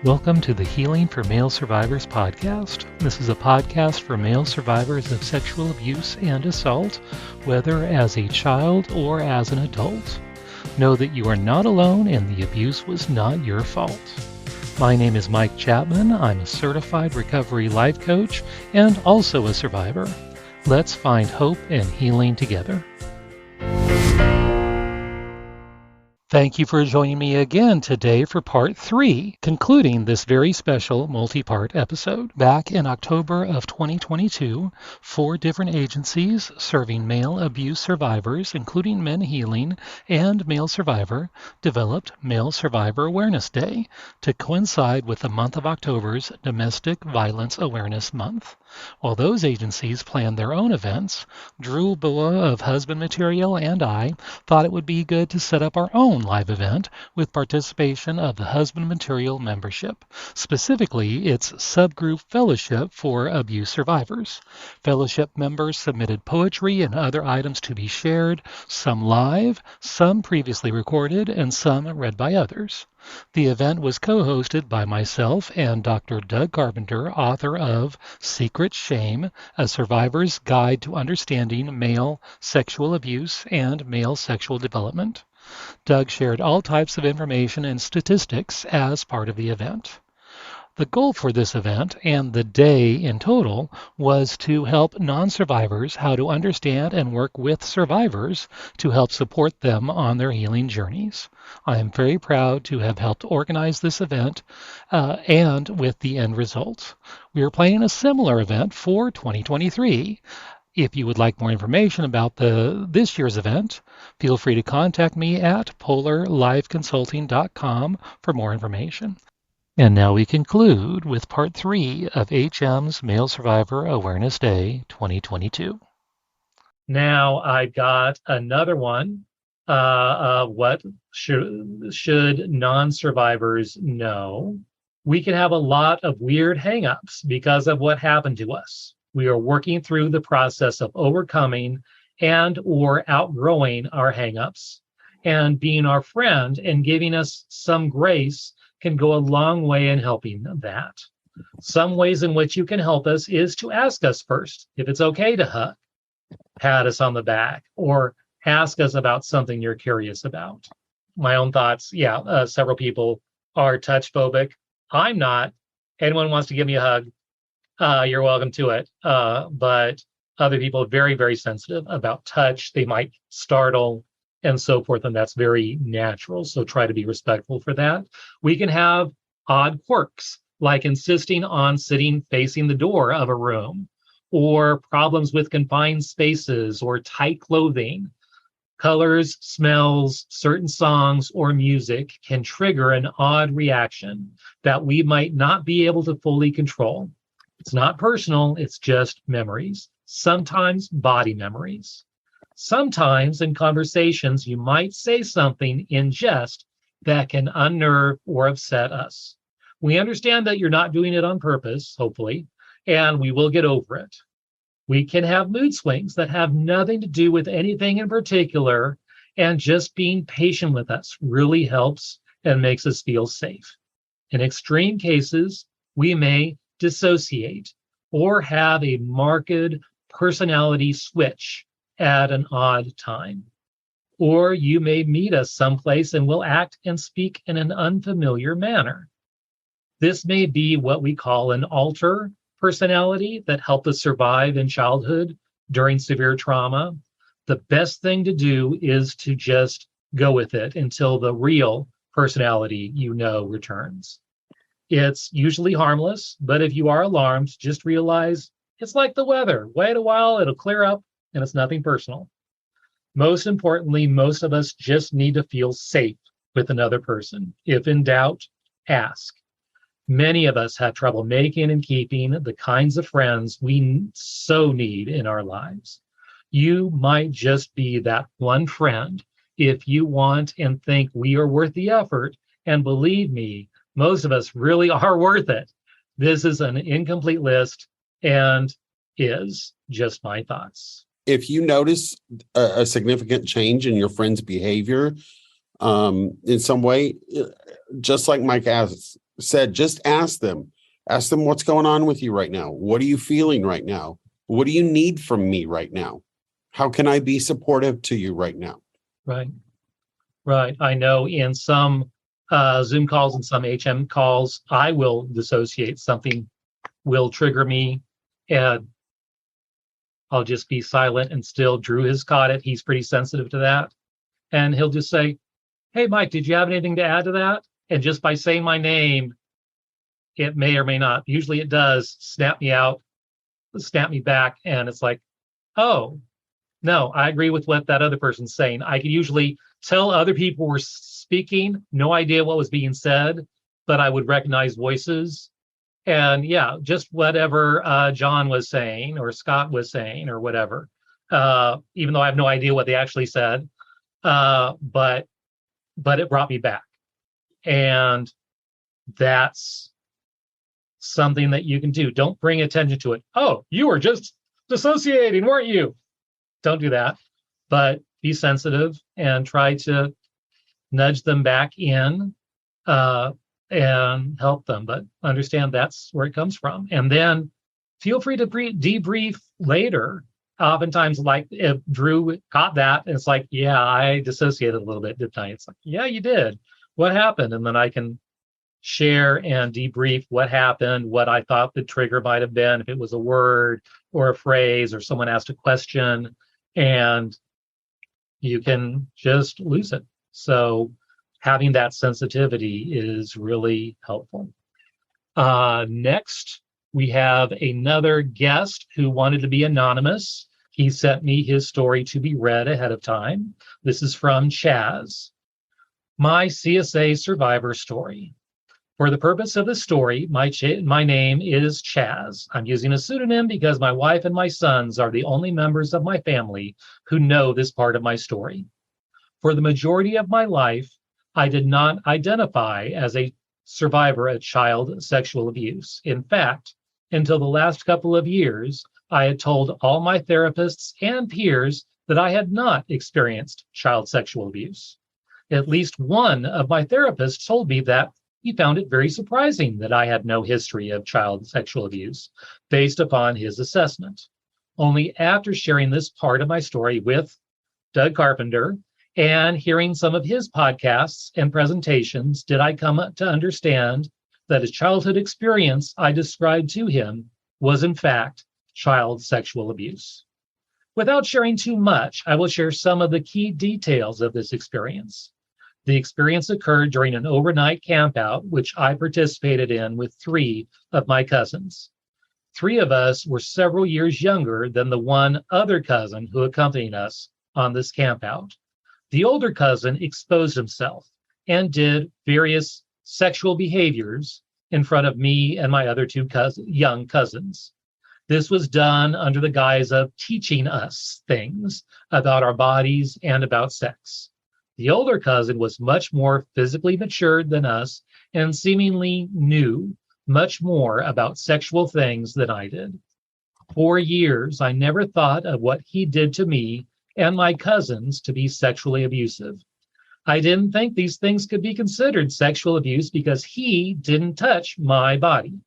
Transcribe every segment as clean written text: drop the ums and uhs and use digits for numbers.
Welcome to the Healing for Male Survivors podcast. This is a podcast for male survivors of sexual abuse and assault, whether as a child or as an adult. Know that you are not alone and the abuse was not your fault. My name is Mike Chapman. I'm a certified recovery life coach and also a survivor. Let's find hope and healing together. Thank you for joining me again today for part 3, concluding this very special multi-part episode. Back in October of 2022, 4 different agencies serving male abuse survivors, including Men Healing and Male Survivor, developed Male Survivor Awareness Day to coincide with the month of October's Domestic Violence Awareness Month. While those agencies planned their own events, Drew Bua of Husband Material and I thought it would be good to set up our own live event with participation of the Husband Material membership, specifically its subgroup fellowship for abuse survivors. Fellowship members submitted poetry and other items to be shared, some live, some previously recorded, and some read by others. The event was co-hosted by myself and Dr. Doug Carpenter, author of Secret Shame, A Survivor's Guide to Understanding Male Sexual Abuse and Male Sexual Development. Doug shared all types of information and statistics as part of the event. The goal for this event, and the day in total, was to help non-survivors how to understand and work with survivors to help support them on their healing journeys. I am very proud to have helped organize this event and with the end result. We are planning a similar event for 2023. If you would like more information about this year's event, feel free to contact me at polarlifeconsulting.com for more information. And now we conclude with part 3 of HM's Male Survivor Awareness Day 2022. Now I've got another one. What should non-survivors know? We can have a lot of weird hang-ups because of what happened to us. We are working through the process of overcoming and or outgrowing our hang-ups. And being our friend and giving us some grace can go a long way in helping that. Some ways in which you can help us is to ask us first if it's okay to hug, pat us on the back, or ask us about something you're curious about. My own thoughts, several people are touch phobic. I'm not. Anyone wants to give me a hug, you're welcome to it. But other people are very, very sensitive about touch. They might startle and so forth, and that's very natural. So try to be respectful for that. We can have odd quirks, like insisting on sitting facing the door of a room, or problems with confined spaces or tight clothing. Colors, smells, certain songs, or music can trigger an odd reaction that we might not be able to fully control. It's not personal, it's just memories, sometimes body memories. Sometimes in conversations, you might say something in jest that can unnerve or upset us. We understand that you're not doing it on purpose, hopefully, and we will get over it. We can have mood swings that have nothing to do with anything in particular, and just being patient with us really helps and makes us feel safe. In extreme cases, we may dissociate or have a marked personality switch at an odd time. Or you may meet us someplace and will act and speak in an unfamiliar manner. This may be what we call an alter personality that helped us survive in childhood during severe trauma. The best thing to do is to just go with it until the real personality returns. It's usually harmless, but if you are alarmed, just realize it's like the weather. Wait a while, it'll clear up, and it's nothing personal. Most importantly, most of us just need to feel safe with another person. If in doubt, ask. Many of us have trouble making and keeping the kinds of friends we so need in our lives. You might just be that one friend if you want and think we are worth the effort, and believe me, most of us really are worth it. This is an incomplete list and is just my thoughts. If you notice a significant change in your friend's behavior in some way, just like Mike asked, said, just ask them. Ask them what's going on with you right now. What are you feeling right now? What do you need from me right now? How can I be supportive to you right now? Right. Right. I know in some Zoom calls and some HM calls, I will dissociate. Something will trigger me, and I'll just be silent and still. Drew has caught it. He's pretty sensitive to that. And he'll just say, "Hey, Mike, did you have anything to add to that?" And just by saying my name, it may or may not. Usually it does snap me out, snap me back. And it's like, oh, no, I agree with what that other person's saying. I can usually tell other people were speaking, no idea what was being said, but I would recognize voices. And yeah, just whatever John was saying or Scott was saying or whatever, even though I have no idea what they actually said, but it brought me back. And that's something that you can do. Don't bring attention to it. Oh, you were just dissociating, weren't you? Don't do that, but be sensitive and try to nudge them back in and help them. But understand that's where it comes from. And then feel free to debrief later. Oftentimes, like if Drew caught that, and it's like, yeah, I dissociated a little bit, didn't I? It's like, yeah, you did. What happened? And then I can share and debrief what happened, what I thought the trigger might have been, if it was a word or a phrase or someone asked a question, and you can just lose it. So having that sensitivity is really helpful. Next, we have another guest who wanted to be anonymous. He sent me his story to be read ahead of time. This is from Chaz. My CSA survivor story. For the purpose of the story, my name is Chaz. I'm using a pseudonym because my wife and my sons are the only members of my family who know this part of my story. For the majority of my life, I did not identify as a survivor of child sexual abuse. In fact, until the last couple of years, I had told all my therapists and peers that I had not experienced child sexual abuse. At least one of my therapists told me that he found it very surprising that I had no history of child sexual abuse based upon his assessment. Only after sharing this part of my story with Doug Carpenter and hearing some of his podcasts and presentations did I come to understand that his childhood experience I described to him was in fact child sexual abuse. Without sharing too much, I will share some of the key details of this experience. The experience occurred during an overnight campout, which I participated in with 3 of my cousins. 3 of us were several years younger than the one other cousin who accompanied us on this campout. The older cousin exposed himself and did various sexual behaviors in front of me and my other 2 young cousins. This was done under the guise of teaching us things about our bodies and about sex. The older cousin was much more physically matured than us and seemingly knew much more about sexual things than I did. For years, I never thought of what he did to me and my cousins to be sexually abusive. I didn't think these things could be considered sexual abuse because he didn't touch my body.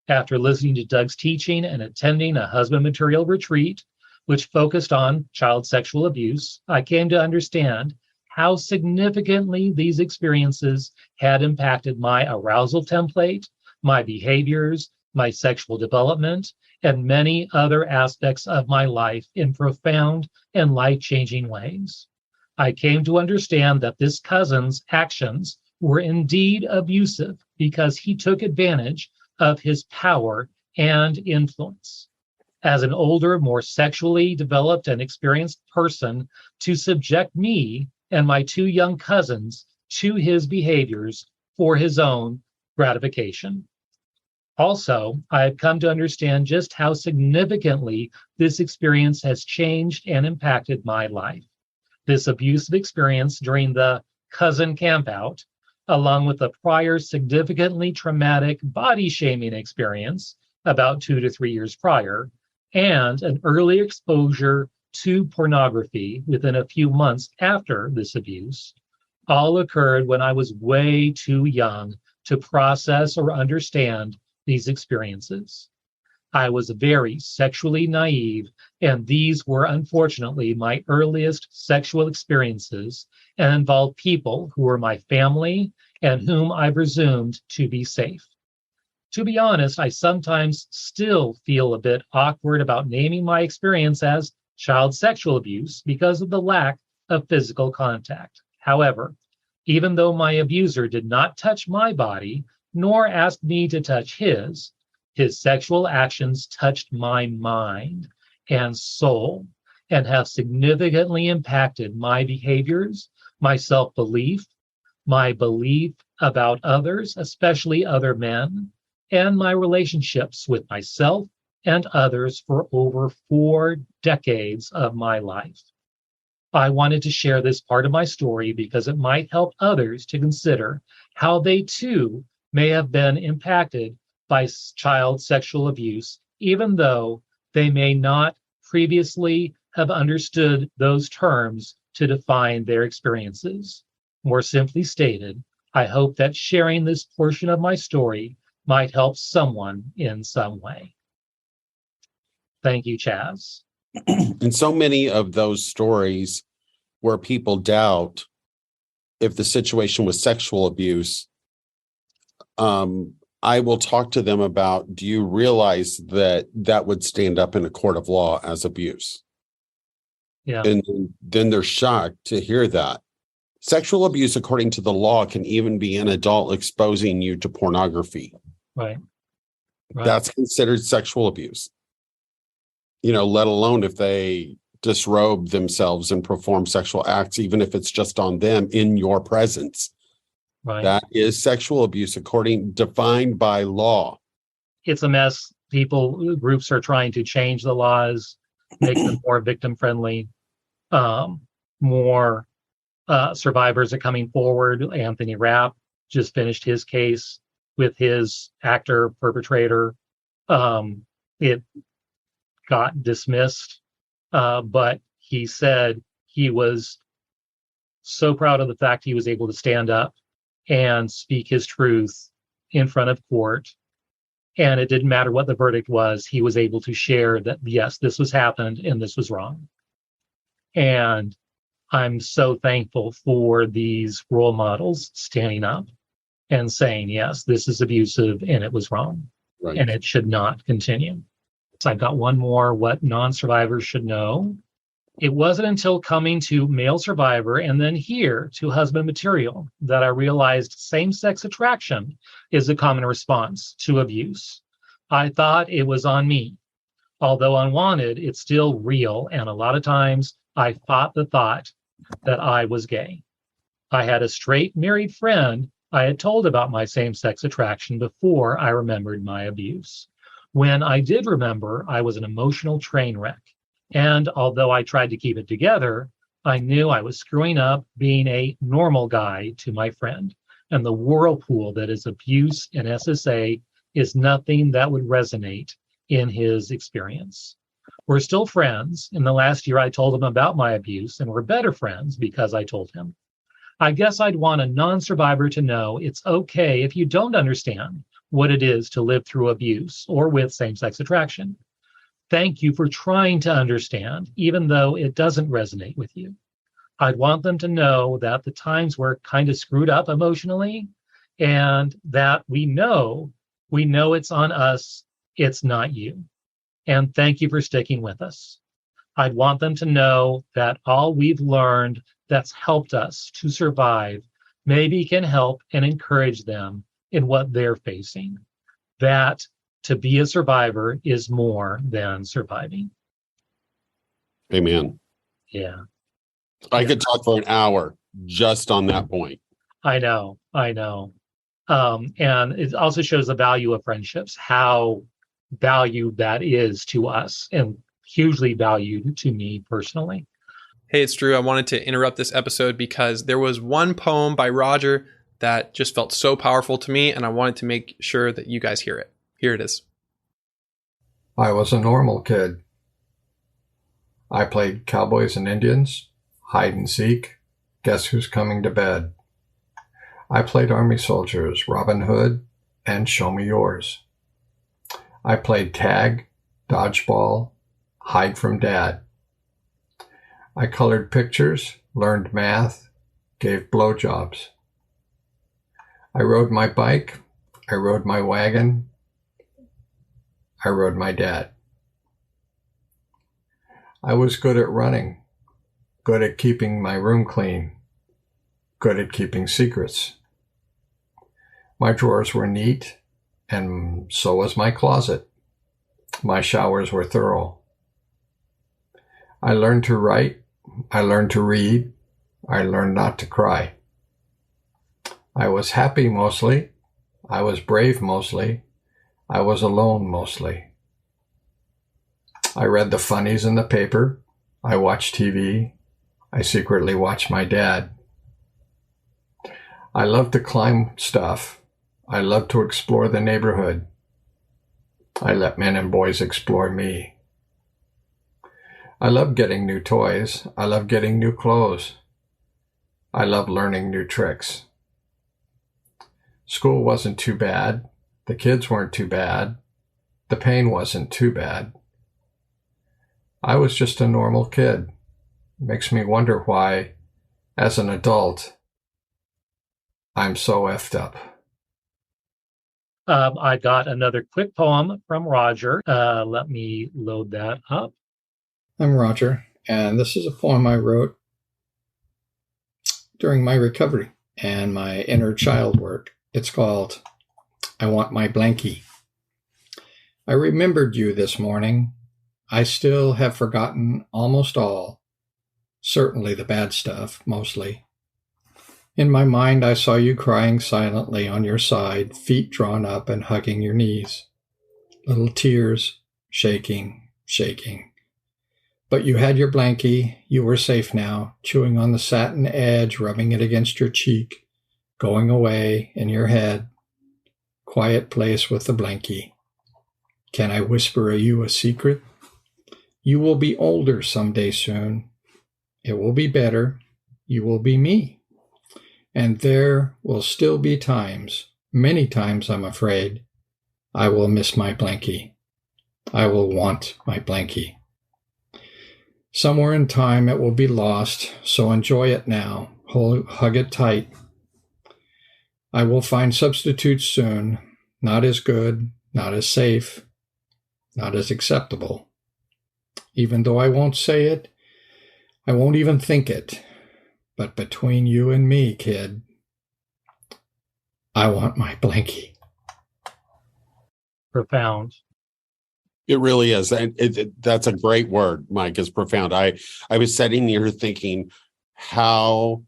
After listening to Doug's teaching and attending a husband material retreat, which focused on child sexual abuse, I came to understand how significantly these experiences had impacted my arousal template, my behaviors, my sexual development, and many other aspects of my life in profound and life-changing ways. I came to understand that this cousin's actions were indeed abusive because he took advantage of his power and influence. As an older, more sexually developed and experienced person, to subject me and my 2 young cousins to his behaviors for his own gratification. Also, I have come to understand just how significantly this experience has changed and impacted my life. This abusive experience during the cousin campout, along with a prior significantly traumatic body shaming experience about 2 to 3 years prior, and an early exposure to pornography within a few months after this abuse, all occurred when I was way too young to process or understand these experiences. I was very sexually naive, and these were unfortunately my earliest sexual experiences and involved people who were my family and whom I presumed to be safe. To be honest, I sometimes still feel a bit awkward about naming my experience as child sexual abuse because of the lack of physical contact. However, even though my abuser did not touch my body, nor ask me to touch his sexual actions touched my mind and soul and have significantly impacted my behaviors, my self-belief, my belief about others, especially other men, and my relationships with myself and others for over 4 decades of my life. I wanted to share this part of my story because it might help others to consider how they too may have been impacted by child sexual abuse, even though they may not previously have understood those terms to define their experiences. More simply stated, I hope that sharing this portion of my story might help someone in some way. Thank you, Chaz. And so many of those stories where people doubt if the situation was sexual abuse, I will talk to them about, do you realize that that would stand up in a court of law as abuse? Yeah. And then they're shocked to hear that. Sexual abuse, according to the law, can even be an adult exposing you to pornography. Right. That's considered sexual abuse. Let alone if they disrobe themselves and perform sexual acts, even if it's just on them in your presence. Right. That is sexual abuse, defined by law. It's a mess. Groups are trying to change the laws, make them more victim friendly. More survivors are coming forward. Anthony Rapp just finished his case with his actor perpetrator. It got dismissed, but he said he was so proud of the fact he was able to stand up and speak his truth in front of court. And it didn't matter what the verdict was. He was able to share that, yes, this was happened and this was wrong. And I'm so thankful for these role models standing up and saying, yes, this is abusive and it was wrong. Right. And it should not continue. So I've got one more, what non-survivors should know. It wasn't until coming to Male Survivor and then here to Husband Material that I realized same-sex attraction is a common response to abuse. I thought it was on me. Although unwanted, it's still real, and a lot of times I fought the thought that I was gay. I had a straight married friend I had told about my same-sex attraction before I remembered my abuse. When I did remember, I was an emotional train wreck. And although I tried to keep it together, I knew I was screwing up being a normal guy to my friend. And the whirlpool that is abuse and SSA is nothing that would resonate in his experience. We're still friends. In the last year, I told him about my abuse, and we're better friends because I told him. I guess I'd want a non-survivor to know it's okay if you don't understand what it is to live through abuse or with same-sex attraction. Thank you for trying to understand, even though it doesn't resonate with you. I'd want them to know that the times were kind of screwed up emotionally, and that we know it's on us, it's not you. And thank you for sticking with us. I'd want them to know that all we've learned that's helped us to survive maybe can help and encourage them in what they're facing. That to be a survivor is more than surviving. Amen. Yeah. I could talk for an hour just on that point. I know. And it also shows the value of friendships, how valued that is to us and hugely valued to me personally. Hey, it's Drew. I wanted to interrupt this episode because there was one poem by Roger that just felt so powerful to me, and I wanted to make sure that you guys hear it. Here it is. I was a normal kid. I played cowboys and Indians, hide and seek, guess who's coming to bed. I played Army soldiers, Robin Hood, and Show Me Yours. I played tag, dodgeball, hide from dad. I colored pictures, learned math, gave blowjobs. I rode my bike, I rode my wagon, I rode my dad. I was good at running, good at keeping my room clean, good at keeping secrets. My drawers were neat, and so was my closet. My showers were thorough. I learned to write, I learned to read, I learned not to cry. I was happy mostly, I was brave mostly, I was alone mostly. I read the funnies in the paper, I watched TV, I secretly watched my dad. I loved to climb stuff, I loved to explore the neighborhood. I let men and boys explore me. I love getting new toys. I love getting new clothes. I love learning new tricks. School wasn't too bad. The kids weren't too bad. The pain wasn't too bad. I was just a normal kid. Makes me wonder why, as an adult, I'm so effed up. I got another quick poem from Roger. Let me load that up. I'm Roger, and this is a poem I wrote during my recovery and my inner child work. It's called I Want My Blankie. I remembered you this morning. I still have forgotten almost all, certainly the bad stuff, mostly. In my mind, I saw you crying silently on your side, feet drawn up and hugging your knees. Little tears, shaking, shaking. But you had your blankie, you were safe now, chewing on the satin edge, rubbing it against your cheek, going away in your head. Quiet place with the blankie. Can I whisper you a secret? You will be older someday soon. It will be better. You will be me. And there will still be times, many times I'm afraid, I will miss my blankie. I will want my blankie. Somewhere in time it will be lost, so enjoy it now. Hug it tight. I will find substitutes soon, not as good, not as safe, not as acceptable. Even though I won't say it, I won't even think it. But between you and me, kid, I want my blankie. Profound. It really is. And that's a great word, Mike, is profound. I was sitting here thinking how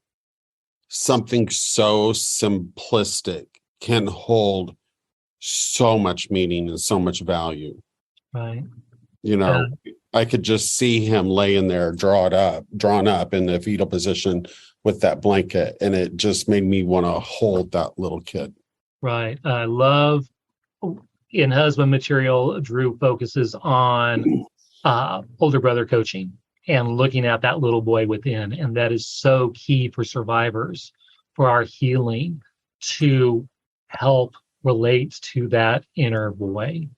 something so simplistic can hold so much meaning and so much value. Right. You know, I could just see him laying there drawn up in the fetal position with that blanket. And it just made me want to hold that little kid. Right. I love in husband material, Drew focuses on older brother coaching and looking at that little boy within. And that is so key for survivors, for our healing, to help relate to that inner boy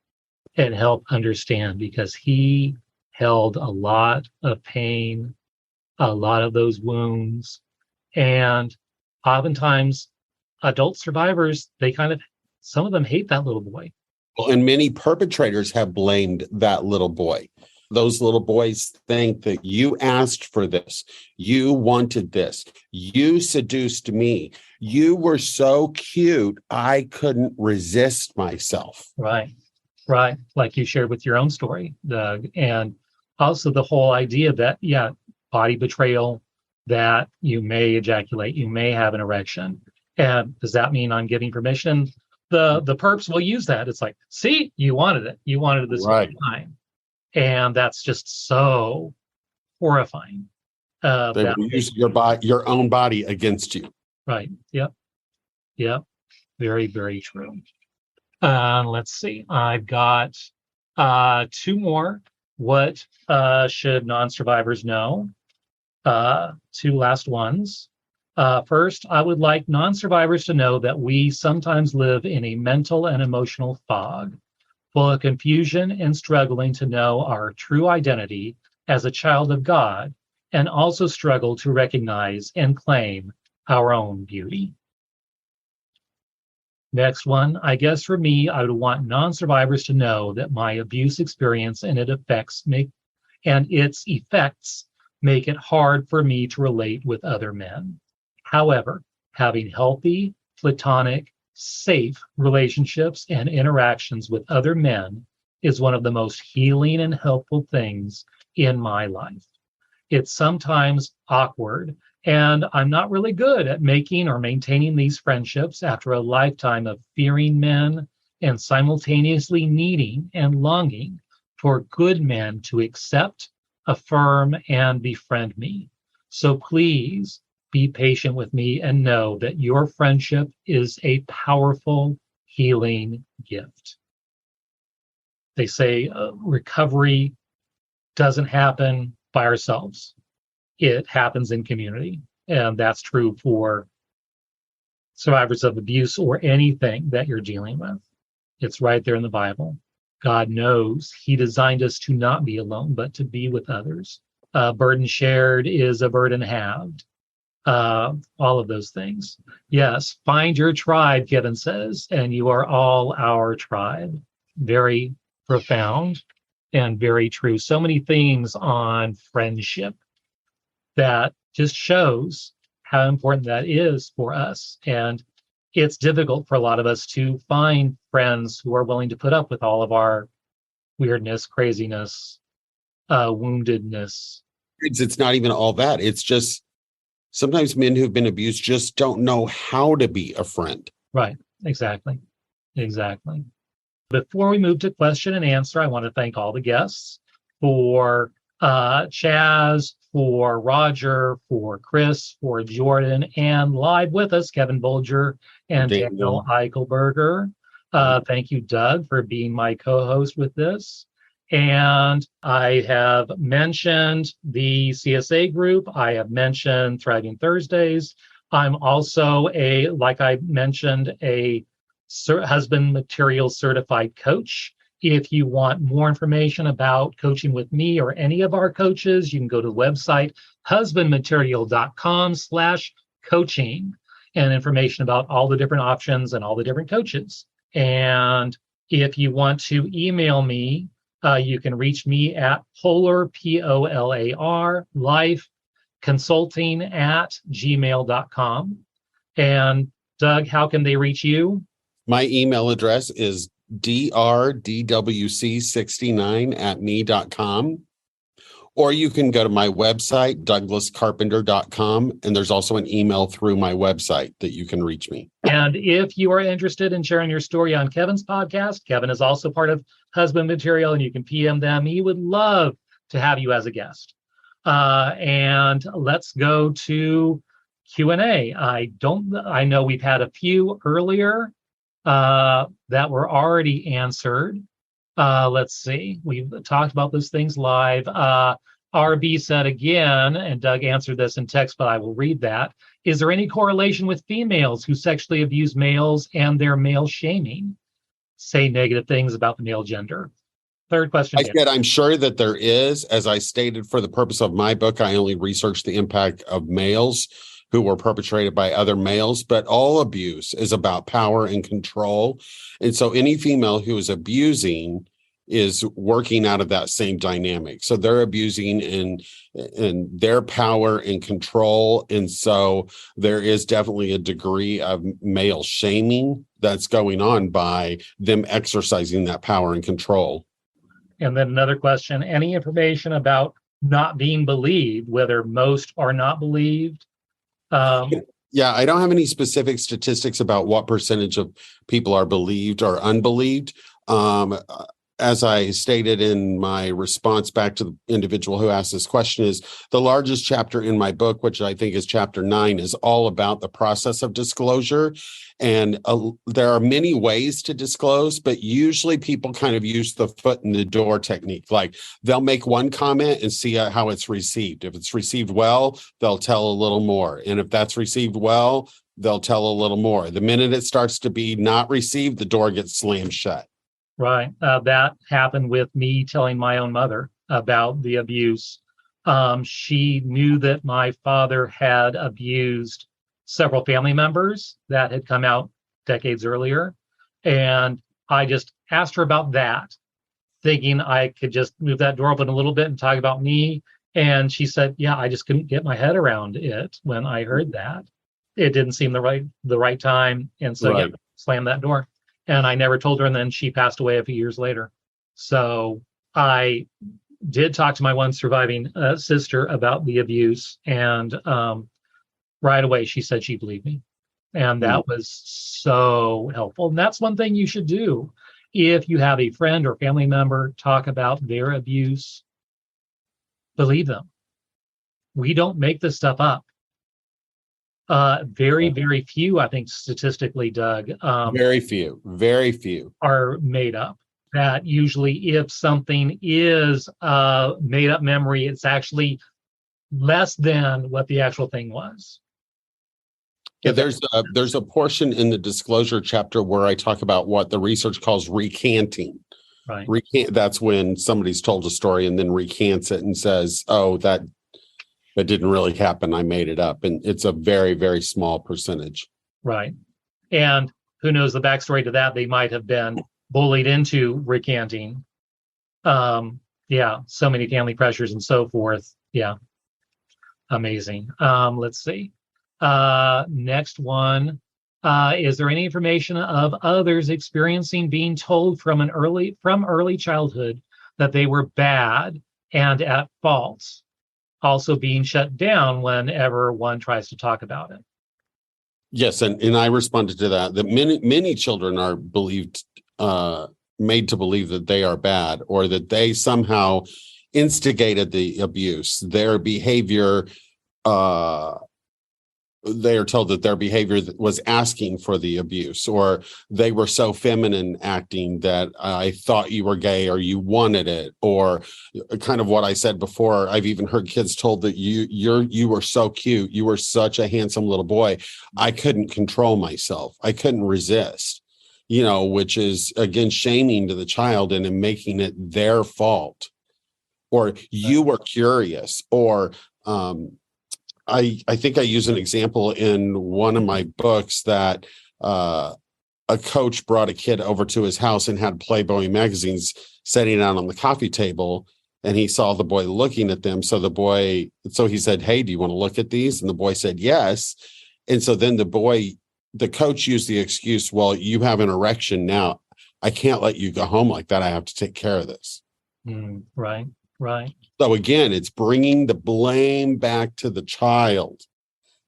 and help understand, because he held a lot of pain, a lot of those wounds. And oftentimes adult survivors, some of them hate that little boy. Well, and many perpetrators have blamed that little boy. Those little boys think that you asked for this. You wanted this. You seduced me. You were so cute, I couldn't resist myself. Right. Right. Like you shared with your own story, Doug. And also the whole idea that, body betrayal, that you may ejaculate, you may have an erection. And does that mean I'm giving permission? The perps will use that. It's like, see, you wanted it. You wanted it this whole time. And that's just so horrifying. They will use your own body against you. Right. Yep. Very, very true. Let's see. I've got two more. What should non-survivors know? Two last ones. First, I would like non-survivors to know that we sometimes live in a mental and emotional fog, full of confusion and struggling to know our true identity as a child of God, and also struggle to recognize and claim our own beauty. Next one, I guess for me, I would want non-survivors to know that my abuse experience and its effects make it hard for me to relate with other men. However, having healthy, platonic, safe relationships and interactions with other men is one of the most healing and helpful things in my life. It's sometimes awkward, and I'm not really good at making or maintaining these friendships after a lifetime of fearing men and simultaneously needing and longing for good men to accept, affirm, and befriend me. So please be patient with me and know that your friendship is a powerful healing gift. They say recovery doesn't happen by ourselves. It happens in community. And that's true for survivors of abuse or anything that you're dealing with. It's right there in the Bible. God knows He designed us to not be alone, but to be with others. Burden shared is a burden halved. All of those things. Yes, find your tribe, Kevin says, and you are all our tribe. Very profound and very true. So many themes on friendship that just shows how important that is for us. And it's difficult for a lot of us to find friends who are willing to put up with all of our weirdness, craziness, woundedness. It's not even all that. It's just sometimes men who've been abused just don't know how to be a friend. Right. Exactly. Before we move to question and answer, I want to thank all the guests for Chaz, for Roger, for Chris, for Jordan, and live with us, Kevin Bolger and Daniel Eichelberger. Thank you, Doug, for being my co-host with this. And I have mentioned the CSA group. I have mentioned Thriving Thursdays. I'm also like I mentioned, a husband material certified coach. If you want more information about coaching with me or any of our coaches, you can go to the website husbandmaterial.com/coaching and information about all the different options and all the different coaches. And if you want to email me, you can reach me at polar, POLAR, life consulting @gmail.com. And Doug, how can they reach you? My email address is drdwc69@me.com. Or you can go to my website, douglascarpenter.com, and there's also an email through my website that you can reach me. And if you are interested in sharing your story on Kevin's podcast, Kevin is also part of Husband Material, and you can PM them. He would love to have you as a guest. And let's go to Q&A. I know we've had a few earlier that were already answered. Let's see. We've talked about those things live. RB said again, and Doug answered this in text, but I will read that. Is there any correlation with females who sexually abuse males and their male shaming? Say negative things about the male gender. Third question. I said, I'm sure that there is. As I stated, for the purpose of my book, I only researched the impact of males who were perpetrated by other males, but all abuse is about power and control. And so any female who is abusing is working out of that same dynamic. So they're abusing in their power and control. And so there is definitely a degree of male shaming that's going on by them exercising that power and control. And then another question, any information about not being believed, whether most are not believed? Yeah, I don't have any specific statistics about what percentage of people are believed or unbelieved. as I stated in my response back to the individual who asked this question, is the largest chapter in my book, which I think is chapter 9, is all about the process of disclosure. And there are many ways to disclose, but usually people kind of use the foot in the door technique. Like they'll make one comment and see how it's received. If it's received well, they'll tell a little more. And if that's received well, they'll tell a little more. The minute it starts to be not received, the door gets slammed shut. Right. That happened with me telling my own mother about the abuse. She knew that my father had abused several family members that had come out decades earlier. And I just asked her about that, thinking I could just move that door open a little bit and talk about me. And she said, yeah, I just couldn't get my head around it when I heard that. It didn't seem the right time. And so yeah, slammed that door. And I never told her, and then she passed away a few years later. So I did talk to my one surviving sister about the abuse, and right away she said she believed me. And that was so helpful. And that's one thing you should do. If you have a friend or family member talk about their abuse, believe them. We don't make this stuff up. Very, very few, I think, statistically, Doug. Very few are made up. That usually, if something is a made up memory, it's actually less than what the actual thing was. Yeah, there's a portion in the disclosure chapter where I talk about what the research calls recanting. Right. That's when somebody's told a story and then recants it and says, "Oh, that didn't really happen. I made it up." And it's a very, very small percentage. Right. And who knows the backstory to that? They might have been bullied into recanting. Yeah, so many family pressures and so forth. Yeah. Amazing. Let's see. Next one. Is there any information of others experiencing being told from early childhood that they were bad and at fault, also being shut down whenever one tries to talk about it? Yes, and I responded to that many children are made to believe that they are bad, or that they somehow instigated the abuse. Their behavior, they are told that their behavior was asking for the abuse, or they were so feminine acting that I thought you were gay or you wanted it, or kind of what I said before. I've even heard kids told that you were so cute, you were such a handsome little boy, I couldn't control myself, I couldn't resist, which is again shaming to the child and in making it their fault. Or you were curious, or I think I use an example in one of my books that a coach brought a kid over to his house and had Playboy magazines sitting out on the coffee table, and he saw the boy looking at them. So he said, "Hey, do you want to look at these?" And the boy said, "Yes." And so then the coach used the excuse, "Well, you have an erection now. I can't let you go home like that. I have to take care of this." Right. So again, it's bringing the blame back to the child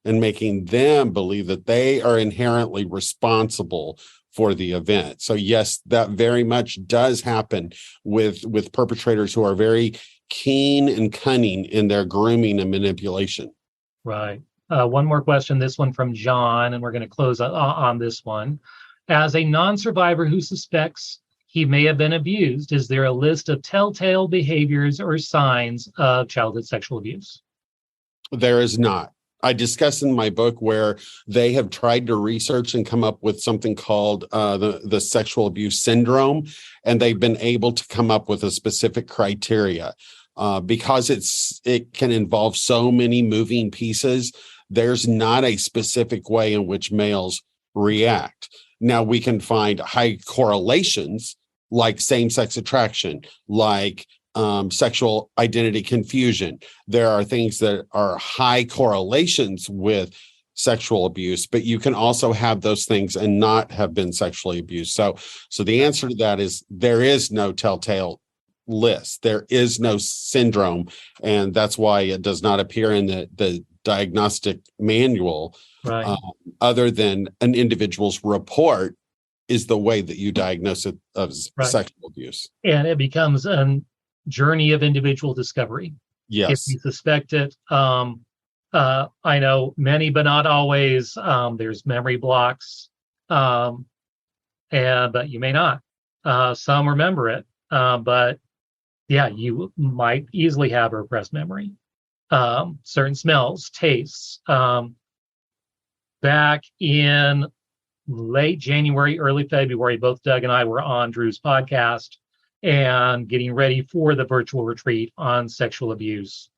and making them believe that they are inherently responsible for the event. So yes, that very much does happen with perpetrators who are very keen and cunning in their grooming and manipulation. Right. One more question, this one from John, and we're going to close on this one. As a non-survivor who suspects he may have been abused, is there a list of telltale behaviors or signs of childhood sexual abuse? There is not. I discuss in my book where they have tried to research and come up with something called the sexual abuse syndrome, and they've been able to come up with a specific criteria. Because it can involve so many moving pieces, there's not a specific way in which males react. Now, we can find high correlations like same-sex attraction, like sexual identity confusion. There are things that are high correlations with sexual abuse, but you can also have those things and not have been sexually abused. So the answer to that is there is no telltale list. There is no syndrome, and that's why it does not appear in the diagnostic manual, right. Other than an individual's report is the way that you diagnose it of Right. sexual abuse. And it becomes a journey of individual discovery. If Yes. you suspect it, I know many, but not always. There's memory blocks, but you may not. Some remember it, but yeah, you might easily have a repressed memory. Certain smells, tastes. Back in late January, early February, both Doug and I were on Drew's podcast and getting ready for the virtual retreat on sexual abuse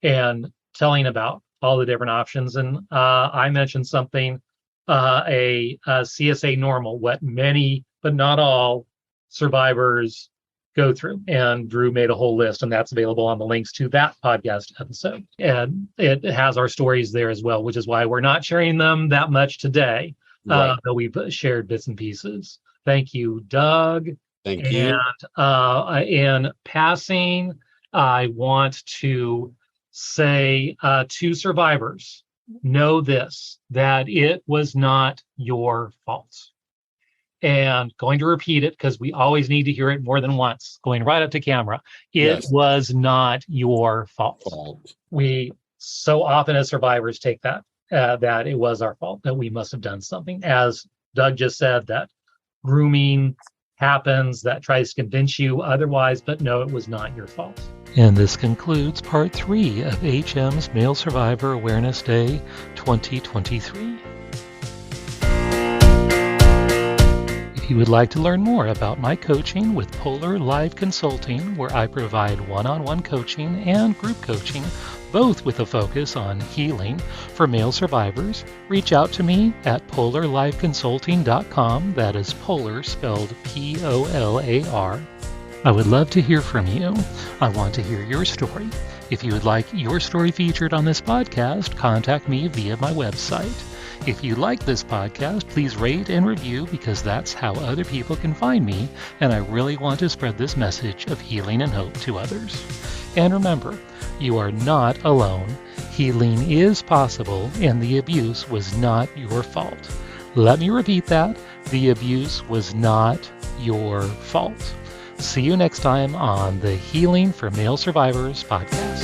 and telling about all the different options. And I mentioned something, a CSA normal, what many, but not all, survivors go through. And Drew made a whole list, and that's available on the links to that podcast episode. And it has our stories there as well, which is why we're not sharing them that much today, Right. but we've shared bits and pieces. Thank you, Doug. Thank you. And in passing, I want to say to survivors, know this, that it was not your fault. And going to repeat it because we always need to hear it more than once, going right up to camera. It Yes. was not your fault. We so often as survivors take that it was our fault, that we must have done something. As Doug just said, that grooming happens, that tries to convince you otherwise, but no, it was not your fault. And this concludes part 3 of HM's Male Survivor Awareness Day 2023. If you would like to learn more about my coaching with Polar Live Consulting, where I provide one-on-one coaching and group coaching, both with a focus on healing for male survivors, reach out to me at polarliveconsulting.com. That is Polar spelled Polar. I would love to hear from you. I want to hear your story. If you would like your story featured on this podcast, contact me via my website. If you like this podcast, please rate and review because that's how other people can find me, and I really want to spread this message of healing and hope to others. And remember, you are not alone. Healing is possible, and the abuse was not your fault. Let me repeat that. The abuse was not your fault. See you next time on the Healing for Male Survivors podcast.